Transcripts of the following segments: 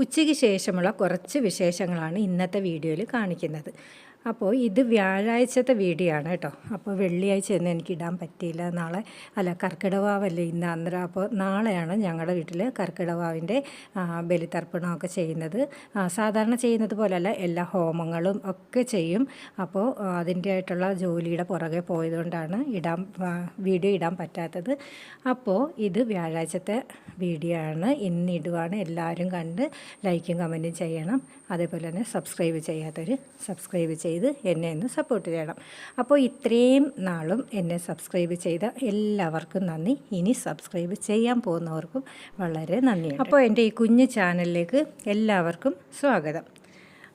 ഉച്ചയ്ക്ക് ശേഷമുള്ള കുറച്ച് വിശേഷങ്ങളാണ് ഇന്നത്തെ വീഡിയോയിൽ കാണിക്കുന്നത്. അപ്പോൾ ഇത് വ്യാഴാഴ്ചത്തെ വീഡിയോ ആണ് കേട്ടോ. അപ്പോൾ വെള്ളിയാഴ്ച ഒന്നും എനിക്ക് ഇടാൻ പറ്റിയില്ല. നാളെ കർക്കിടവാവല്ലേ ഇന്ന് അന്നേരം. അപ്പോൾ നാളെയാണ് ഞങ്ങളുടെ വീട്ടിൽ കർക്കിടവാവിൻ്റെ ബലിതർപ്പണമൊക്കെ ചെയ്യുന്നത്. സാധാരണ ചെയ്യുന്നത് പോലെയല്ല, എല്ലാ ഹോമങ്ങളും ഒക്കെ ചെയ്യും. അപ്പോൾ അതിൻ്റെ ആയിട്ടുള്ള ജോലിയുടെ പുറകെ പോയതുകൊണ്ടാണ് വീഡിയോ ഇടാൻ പറ്റാത്തത്. അപ്പോൾ ഇത് വ്യാഴാഴ്ചത്തെ വീഡിയോ ആണ്, ഇന്നിടുവാണ്. എല്ലാവരും കണ്ട് ലൈക്കും കമൻറ്റും ചെയ്യണം. അതേപോലെ തന്നെ സബ്സ്ക്രൈബ് ചെയ്യാത്തവർ സബ്സ്ക്രൈബ് ചെയ്ത് എന്നെ ഒന്ന് സപ്പോർട്ട് ചെയ്യണം. അപ്പോൾ ഇത്രയും നാളും എന്നെ സബ്സ്ക്രൈബ് ചെയ്ത എല്ലാവർക്കും നന്ദി. ഇനി സബ്സ്ക്രൈബ് ചെയ്യാൻ പോകുന്നവർക്കും വളരെ നന്ദിയുണ്ട്. അപ്പോൾ എൻ്റെ ഈ കുഞ്ഞു ചാനലിലേക്ക് എല്ലാവർക്കും സ്വാഗതം.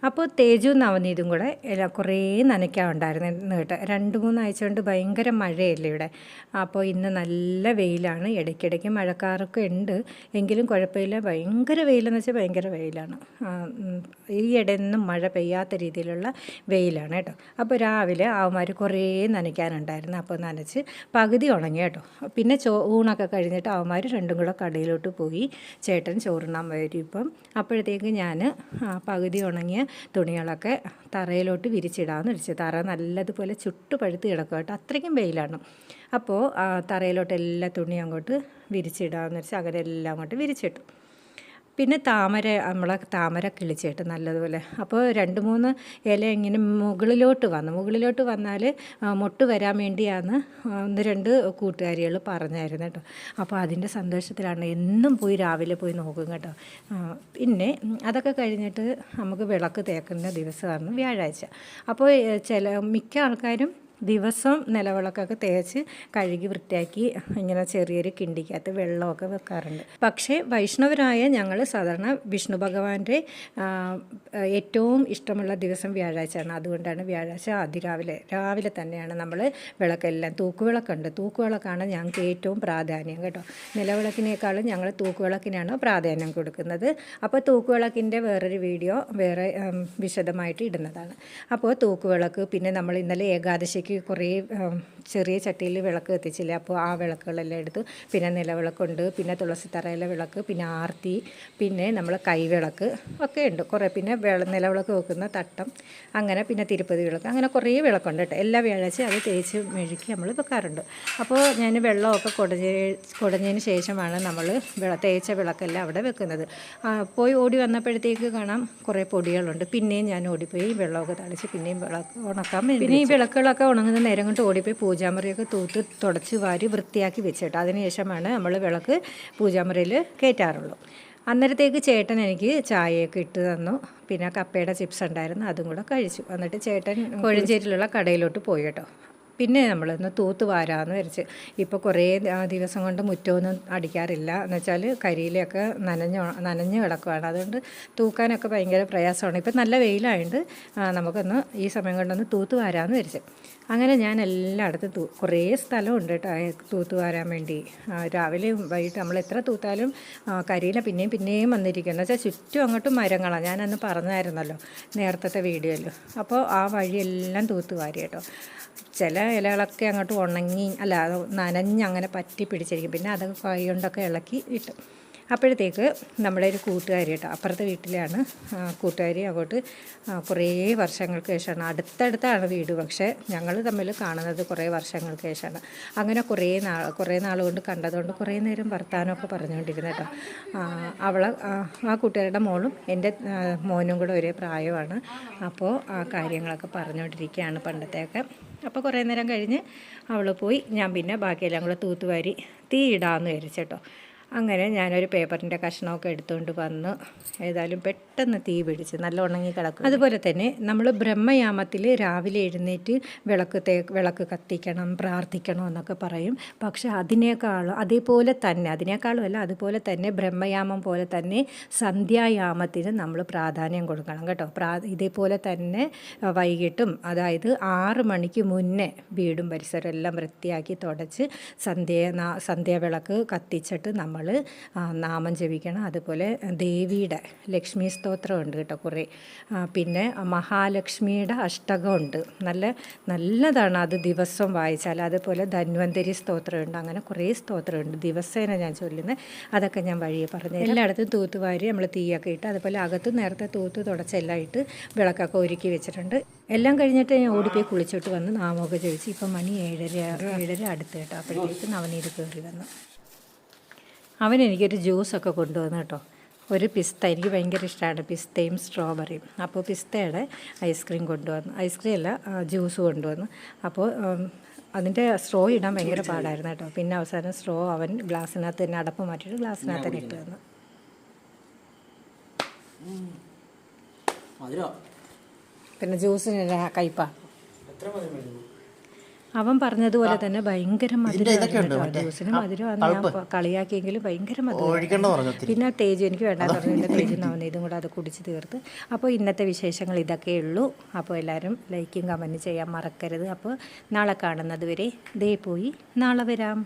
അപ്പോൾ തേജു നവനീതും കൂടെ കുറേ നനയ്ക്കാനുണ്ടായിരുന്നു കേട്ടോ. 2-3 ആഴ്ച കൊണ്ട് ഭയങ്കര മഴയല്ലേ ഇവിടെ. അപ്പോൾ ഇന്ന് നല്ല വെയിലാണ്. ഇടയ്ക്കിടയ്ക്ക് മഴക്കാറൊക്കെ ഉണ്ട്, എങ്കിലും കുഴപ്പമില്ല. ഭയങ്കര വെയിലെന്ന് വെച്ചാൽ ഭയങ്കര വെയിലാണ്. ഈ ഇടയൊന്നും മഴ പെയ്യാത്ത രീതിയിലുള്ള വെയിലാണ് കേട്ടോ. അപ്പോൾ രാവിലെ അവന്മാർ കുറേ നനയ്ക്കാനുണ്ടായിരുന്നു. അപ്പോൾ നനച്ച് പകുതി ഉണങ്ങി കേട്ടോ. പിന്നെ ഊണൊക്കെ കഴിഞ്ഞിട്ട് അവന്മാർ രണ്ടും കൂടെ കടയിലോട്ട് പോയി. ചേട്ടൻ ചോറുണ്ണാൻ വരും ഇപ്പം. അപ്പോഴത്തേക്ക് ഞാൻ പകുതി ഉണങ്ങിയ തുണികളൊക്കെ തറയിലോട്ട് വിരിച്ചിടാമെന്ന് വെച്ചു. തറ നല്ലതുപോലെ ചുട്ടു പഴുത്ത് കിടക്കും കേട്ടോ, അത്രയ്ക്കും വെയിലാണ്. അപ്പോൾ തറയിലോട്ട് എല്ലാ തുണിയും അങ്ങോട്ട് വിരിച്ചിടാമെന്ന് വെച്ചാൽ അങ്ങനെ എല്ലാം അങ്ങോട്ട് വിരിച്ചിട്ടു. പിന്നെ നമ്മളെ താമര കിളിച്ചിട്ട് നല്ലതുപോലെ. അപ്പോൾ 2-3 ഇല ഇങ്ങനെ മുകളിലോട്ട് വന്നാൽ മൊട്ട് വരാൻ വേണ്ടിയാണ് 1-2 കൂട്ടുകാരികൾ പറഞ്ഞായിരുന്നു കേട്ടോ. അപ്പോൾ അതിൻ്റെ സന്തോഷത്തിലാണ് എന്നും രാവിലെ പോയി നോക്കും കേട്ടോ. പിന്നെ അതൊക്കെ കഴിഞ്ഞിട്ട് നമുക്ക് വിളക്ക് തേക്കുന്ന ദിവസമാണ് വ്യാഴാഴ്ച. അപ്പോൾ മിക്ക ആൾക്കാരും ദിവസം നിലവിളക്കൊക്കെ തേച്ച് കഴുകി വൃത്തിയാക്കി ഇങ്ങനെ ചെറിയൊരു കിണ്ടിക്കകത്ത് വെള്ളമൊക്കെ വെക്കാറുണ്ട്. പക്ഷേ വൈഷ്ണവരായ ഞങ്ങൾ സാധാരണ വിഷ്ണു ഭഗവാന്റെ ഏറ്റവും ഇഷ്ടമുള്ള ദിവസം വ്യാഴാഴ്ചയാണ്. അതുകൊണ്ടാണ് വ്യാഴാഴ്ച രാവിലെ തന്നെയാണ് നമ്മൾ വിളക്കെല്ലാം തൂക്കുവിളക്കുണ്ട്. തൂക്കുവിളക്കാണ് ഞങ്ങൾക്ക് ഏറ്റവും പ്രാധാന്യം കേട്ടോ. നിലവിളക്കിനേക്കാളും ഞങ്ങൾ തൂക്കുവിളക്കിനാണ് പ്രാധാന്യം കൊടുക്കുന്നത്. അപ്പോൾ തൂക്കുവിളക്കിൻ്റെ വേറൊരു വീഡിയോ വിശദമായിട്ട് ഇടുന്നതാണ്. അപ്പോൾ തൂക്കുവിളക്ക്, പിന്നെ നമ്മൾ ഇന്നലെ ഏകാദശിക്ക് കുറേ ചെറിയ ചട്ടിയിൽ വിളക്ക് കത്തിച്ചില്ലേ, അപ്പോൾ ആ വിളക്കുകളെല്ലാം എടുത്തു. പിന്നെ നിലവിളക്കുണ്ട്, പിന്നെ തുളസിത്തറയിലെ വിളക്ക്, പിന്നെ ആർത്തി, പിന്നെ നമ്മൾ കൈവിളക്ക് ഒക്കെ ഉണ്ട് കുറേ. പിന്നെ നിലവിളക്ക് വെക്കുന്ന തട്ടം, അങ്ങനെ പിന്നെ തിരുപ്പതി വിളക്ക്, അങ്ങനെ കുറേ വിളക്കുണ്ട് കേട്ടോ. എല്ലാ വ്യാഴാഴ്ച അത് തേച്ച് മെഴുകി നമ്മൾ വെക്കാറുണ്ട്. അപ്പോൾ ഞാൻ വെള്ളമൊക്കെ കുടഞ്ഞതിന് ശേഷമാണ് നമ്മൾ തേച്ച വിളക്കെല്ലാം അവിടെ വെക്കുന്നത്. പോയി ഓടി വന്നപ്പോഴത്തേക്ക് കാണാം കുറേ പൊടികളുണ്ട്. പിന്നെയും ഞാൻ ഓടിപ്പോയി വെള്ളമൊക്കെ തളിച്ച് പിന്നെയും വിളക്ക് ഉണക്കാൻ. പിന്നെ ഈ വിളക്കുകളൊക്കെ ഉണങ്ങുന്ന നേരം കൊണ്ട് ഓടിപ്പോയി പൂജാമുറിയൊക്കെ തുടച്ച് വാരി വൃത്തിയാക്കി വെച്ചിട്ട് അതിനുശേഷമാണ് നമ്മൾ വിളക്ക് പൂജാമുറിയിൽ കയറ്റാറുള്ളൂ. അന്നേരത്തേക്ക് ചേട്ടൻ എനിക്ക് ചായയൊക്കെ ഇട്ട് തന്നു. പിന്നെ കപ്പയുടെ ചിപ്സ് ഉണ്ടായിരുന്നു, അതും കൂടെ കഴിച്ചു. എന്നിട്ട് ചേട്ടൻ കോഴഞ്ചേരിയിലുള്ള കടയിലോട്ട് പോയി കേട്ടോ. പിന്നെ നമ്മളൊന്ന് തൂത്ത് വാരാമെന്ന് വിചാരിച്ച്. ഇപ്പോൾ കുറേ ദിവസം കൊണ്ട് മുറ്റമൊന്നും അടിക്കാറില്ല, എന്ന് വെച്ചാൽ കരിയിലൊക്കെ നനഞ്ഞ് കിടക്കുകയാണ്. അതുകൊണ്ട് തൂക്കാനൊക്കെ ഭയങ്കര പ്രയാസമാണ്. ഇപ്പം നല്ല വെയിലായതുകൊണ്ട് നമുക്കൊന്ന് ഈ സമയം കൊണ്ടൊന്ന് തൂത്ത് വാരാമെന്ന് വിചാരിച്ചു. അങ്ങനെ ഞാൻ എല്ലായിടത്തും കുറേ സ്ഥലമുണ്ട് കേട്ടോ തൂത്ത് വാരാൻ വേണ്ടി. രാവിലെയും വൈകിട്ട് നമ്മൾ എത്ര തൂത്താലും കരിയില പിന്നെയും വന്നിരിക്കുക. എന്ന് വെച്ചാൽ ചുറ്റും അങ്ങോട്ടും മരങ്ങളാണ്, ഞാനന്ന് പറഞ്ഞായിരുന്നല്ലോ നേരത്തെ വീഡിയോയിൽ. അപ്പോൾ ആ വഴിയെല്ലാം തൂത്ത് വാരി കേട്ടോ. ചില ഇലകളൊക്കെ അങ്ങോട്ട് നനഞ്ഞ് അങ്ങനെ പറ്റി പിടിച്ചിരിക്കും. പിന്നെ അതൊക്കെ കൈ കൊണ്ടൊക്കെ ഇളക്കി ഇട്ടു. അപ്പോഴത്തേക്ക് നമ്മുടെ ഒരു കൂട്ടുകാരി കേട്ടോ, അപ്പുറത്തെ വീട്ടിലാണ് കൂട്ടുകാരി. അങ്ങോട്ട് കുറേ വർഷങ്ങൾക്ക് ശേഷമാണ്, അടുത്തടുത്താണ് വീട്, പക്ഷേ ഞങ്ങൾ തമ്മിൽ കാണുന്നത് കുറേ വർഷങ്ങൾക്ക് ശേഷമാണ്. അങ്ങനെ കുറേ നാൾ കൊണ്ട് കണ്ടതുകൊണ്ട് കുറേ നേരം വർത്താനമൊക്കെ പറഞ്ഞുകൊണ്ടിരുന്നു കേട്ടോ. ആ കൂട്ടുകാരുടെ മോളും എൻ്റെ മോനും കൂടെ ഒരേ പ്രായമാണ്. അപ്പോൾ ആ കാര്യങ്ങളൊക്കെ പറഞ്ഞുകൊണ്ടിരിക്കുകയാണ് പണ്ടത്തെയൊക്കെ. അപ്പോൾ കുറേ നേരം കഴിഞ്ഞ് അവൾ പോയി. ഞാൻ പിന്നെ ബാക്കിയെല്ലാം കൂടെ തൂത്തുവാരി തീ ഇടാമെന്ന് വിചാരിച്ചേട്ടോ. അങ്ങനെ ഞാനൊരു പേപ്പറിൻ്റെ കഷ്ണമൊക്കെ എടുത്തുകൊണ്ട് വന്ന് ഏതായാലും പെട്ടെന്ന് തീ പിടിച്ച് നല്ല ഉണങ്ങി കിടക്കും. അതുപോലെ തന്നെ നമ്മൾ ബ്രഹ്മയാമത്തിൽ രാവിലെ എഴുന്നേറ്റ് വിളക്ക് കത്തിക്കണം, പ്രാർത്ഥിക്കണം എന്നൊക്കെ പറയും. പക്ഷെ അതുപോലെ തന്നെ ബ്രഹ്മയാമം പോലെ തന്നെ സന്ധ്യായാമത്തിന് നമ്മൾ പ്രാധാന്യം കൊടുക്കണം കേട്ടോ. ഇതേപോലെ തന്നെ വൈകിട്ടും, അതായത് 6 മണിക്ക് മുന്നേ വീടും പരിസരം എല്ലാം വൃത്തിയാക്കി തുടച്ച് സന്ധ്യാവിളക്ക് കത്തിച്ചിട്ട് നമ്മൾ നമ്മൾ നാമം ജപിക്കണം. അതുപോലെ ദേവിയുടെ ലക്ഷ്മി സ്തോത്രമുണ്ട് കേട്ടോ കുറേ. പിന്നെ മഹാലക്ഷ്മിയുടെ അഷ്ടകമുണ്ട്, നല്ലതാണ് അത് ദിവസം വായിച്ചാൽ. അതുപോലെ ധന്വന്തരി സ്തോത്രമുണ്ട്. അങ്ങനെ കുറേ സ്തോത്രമുണ്ട് ദിവസേന ഞാൻ ചൊല്ലുന്നത്. അതൊക്കെ ഞാൻ വഴിയെ പറഞ്ഞു. എല്ലായിടത്തും തൂത്തുവാരി നമ്മൾ തീയൊക്കെ ഇട്ട്, അതുപോലെ അകത്ത് നേരത്തെ തൂത്ത് തുടച്ചെല്ലാം ഇട്ട് വിളക്കൊക്കെ ഒരുക്കി വെച്ചിട്ടുണ്ട്. എല്ലാം കഴിഞ്ഞിട്ട് ഞാൻ ഓടിപ്പോയി കുളിച്ചിട്ട് വന്ന് നാമമൊക്കെ ചോദിച്ചു. ഇപ്പം മണി 7:30 അടുത്ത് കേട്ടോ. അപ്പോഴത്തേക്ക് നവനീത് കയറി വന്നു. എനിക്കൊരു ജ്യൂസൊക്കെ കൊണ്ടുവന്നു കേട്ടോ. ഒരു പിസ്ത, എനിക്ക് ഭയങ്കര ഇഷ്ടമാണ് പിസ്തയും സ്ട്രോബെറിയും. അപ്പോൾ പിസ്തയുടെ ഐസ്ക്രീം കൊണ്ടുവന്നു. ഐസ്ക്രീം അല്ല, ജ്യൂസ് കൊണ്ടുവന്നു. അപ്പോൾ അതിൻ്റെ സ്ട്രോ ഇടാൻ ഭയങ്കര പാടായിരുന്നു കേട്ടോ. പിന്നെ അവസാനം സ്ട്രോ അവൻ ഗ്ലാസ്സിനകത്ത് തന്നെ അടപ്പ് മാറ്റിയിട്ട് ഗ്ലാസ്സിനകത്ത് തന്നെ ഇട്ട് തന്നു. പിന്നെ ജ്യൂസിന് കയ്പാ. അവൻ പറഞ്ഞതുപോലെ തന്നെ ഭയങ്കര മധുരം. ജ്യൂസിന് മധുരം ഞാൻ കളിയാക്കിയെങ്കിലും ഭയങ്കര മധുരം. പിന്നെ തേജ് എനിക്ക് വേണ്ടാന്ന് പറഞ്ഞില്ല. തേജ് നവനീതും കൂടെ അത് കുടിച്ച് തീർത്ത്. അപ്പോൾ ഇന്നത്തെ വിശേഷങ്ങൾ ഇതൊക്കെ ഉള്ളൂ. അപ്പോൾ എല്ലാവരും ലൈക്കും കമൻറ്റും ചെയ്യാൻ മറക്കരുത്. അപ്പോൾ നാളെ കാണുന്നത് വരെ ദേ പോയി നാളെ വരാം.